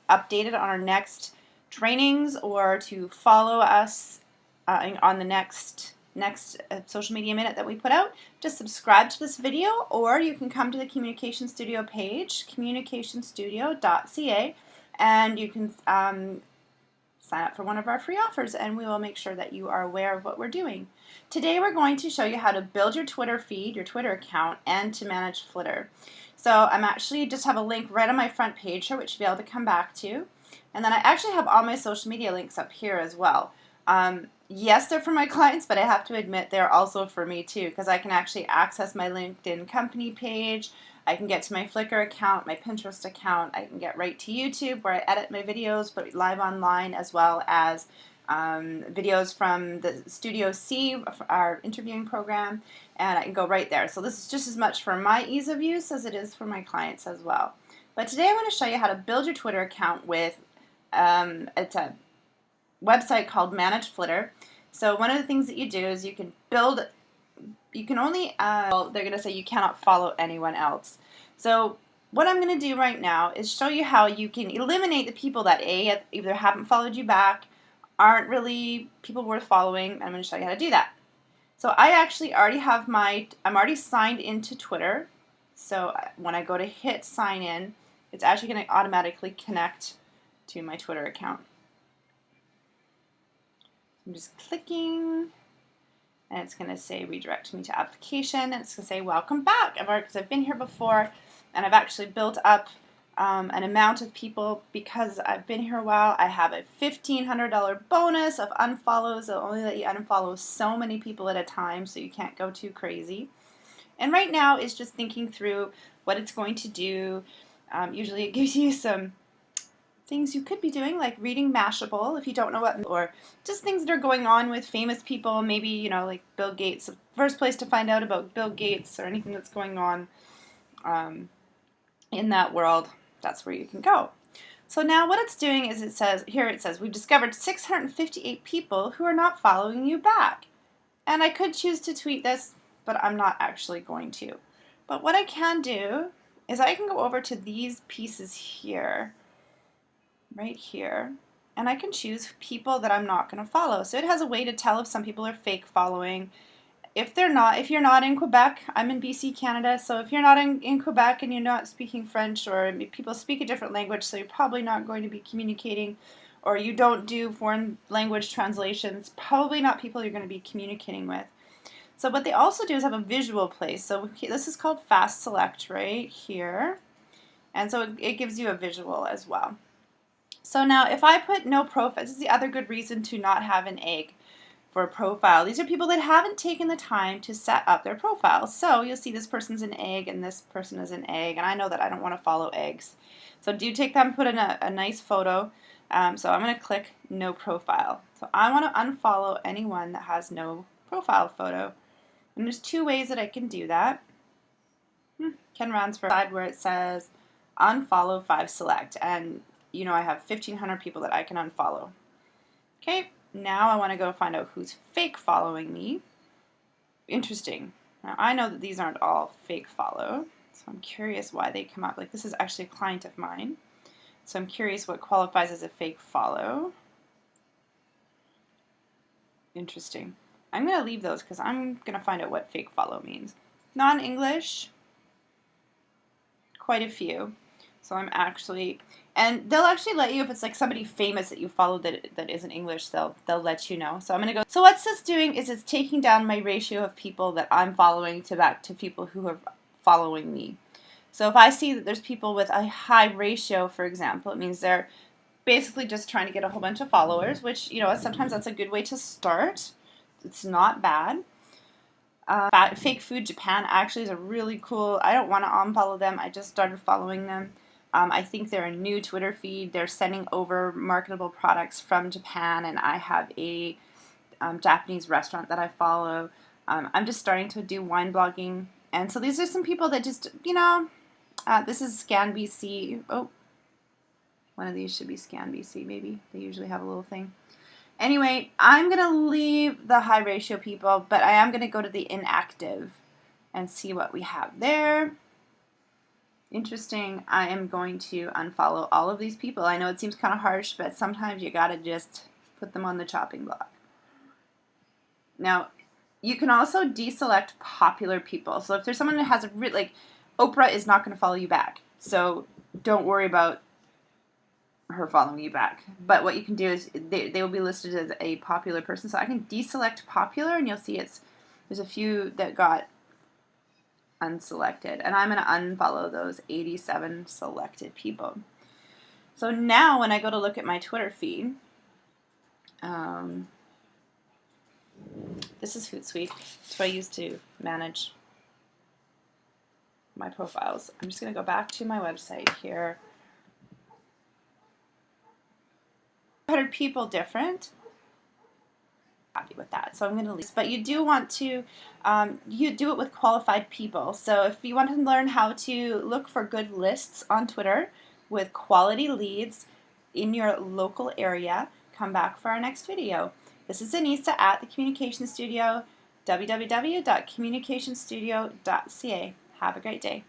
updated on our next trainings or to follow us on the next social media minute that we put out, just subscribe to this video, or you can come to the Communication Studio page, communicationstudio.ca, and you can sign up for one of our free offers, and we will make sure that you are aware of what we're doing. Today we're going to show you how to build your Twitter feed, your Twitter account, and to manage Flitter. So I'm actually just have a link right on my front page here, which you'll be able to come back to. And then I actually have all my social media links up here as well. Yes, they're for my clients, but I have to admit they're also for me too, because I can actually access my LinkedIn company page. I can get to my Flickr account, my Pinterest account. I can get right to YouTube where I edit my videos, put live online, as well as videos from the Studio C, our interviewing program, and I can go right there. So this is just as much for my ease of use as it is for my clients as well. But today I want to show you how to build your Twitter account with, it's a website called Manage Flitter. So one of the things that you do is you can only, well, they're going to say you cannot follow anyone else. So what I'm going to do right now is show you how you can eliminate the people that either haven't followed you back, aren't really people worth following. I'm going to show you how to do that. So I actually already have I'm already signed into Twitter. So when I go to hit sign in, it's actually going to automatically connect to my Twitter account. I'm just clicking, and it's going to say redirect me to application, and it's going to say welcome back, because I've been here before, and I've actually built up an amount of people because I've been here a while. I have a $1,500 bonus of unfollows. They'll only let you unfollow so many people at a time, so you can't go too crazy. And right now it's just thinking through what it's going to do. Usually it gives you some things you could be doing, like reading Mashable if you don't know what, or just things that are going on with famous people, maybe, you know, like Bill Gates. The first place to find out about Bill Gates or anything that's going on in that world, that's where you can go. So now what it's doing is it says, we've discovered 658 people who are not following you back. And I could choose to tweet this, but I'm not actually going to. But what I can do is I can go over to these pieces here, right here, and I can choose people that I'm not going to follow. So it has a way to tell if some people are fake following. If you're not in Quebec, I'm in BC, Canada, so if you're not in Quebec and you're not speaking French, or people speak a different language, so you're probably not going to be communicating, or you don't do foreign language translations, probably not people you're going to be communicating with. So what they also do is have a visual place. So this is called Fast Select right here, and so it gives you a visual as well. So now if I put no profile, this is the other good reason to not have an egg for a profile. These are people that haven't taken the time to set up their profiles. So you'll see this person's an egg and this person is an egg, and I know that I don't want to follow eggs. So do take them, put in a nice photo. So I'm going to click no profile. So I want to unfollow anyone that has no profile photo. And there's two ways that I can do that. Ken Ransford side where it says unfollow 5 select, and you know I have 1,500 people that I can unfollow. Okay. Now I want to go find out who's fake following me. Interesting. Now I know that these aren't all fake follow, so I'm curious why they come up. Like, this is actually a client of mine, so I'm curious what qualifies as a fake follow. Interesting. I'm going to leave those because I'm going to find out what fake follow means. Non-English, quite a few. So I'm actually, and they'll actually let you, if it's like somebody famous that you follow that isn't English, they'll let you know. So I'm going to go. So what's this doing is it's taking down my ratio of people that I'm following back to people who are following me. So if I see that there's people with a high ratio, for example, it means they're basically just trying to get a whole bunch of followers, which, you know, sometimes that's a good way to start. It's not bad. Fake Food Japan actually is a really cool, I don't want to unfollow them. I just started following them. I think they're a new Twitter feed. They're sending over marketable products from Japan, and I have a Japanese restaurant that I follow. I'm just starting to do wine blogging, and so these are some people that just, you know, this is ScanBC. Oh, one of these should be ScanBC, maybe. They usually have a little thing. Anyway, I'm going to leave the high ratio people, but I am going to go to the inactive and see what we have there. Interesting. I am going to unfollow all of these people. I know it seems kind of harsh, but sometimes you gotta just put them on the chopping block. Now, you can also deselect popular people. So if there's someone that has a like, Oprah is not going to follow you back. So don't worry about her following you back. But what you can do is they will be listed as a popular person. So I can deselect popular, and you'll see there's a few that got unselected. And I'm going to unfollow those 87 selected people. So now when I go to look at my Twitter feed, this is Hootsuite. It's what I use to manage my profiles. I'm just going to go back to my website here. 100 people different. Happy with that. So I'm going to leave. But you do want to, you do it with qualified people. So if you want to learn how to look for good lists on Twitter with quality leads in your local area, come back for our next video. This is Anissa at the Communication Studio, www.communicationstudio.ca. Have a great day.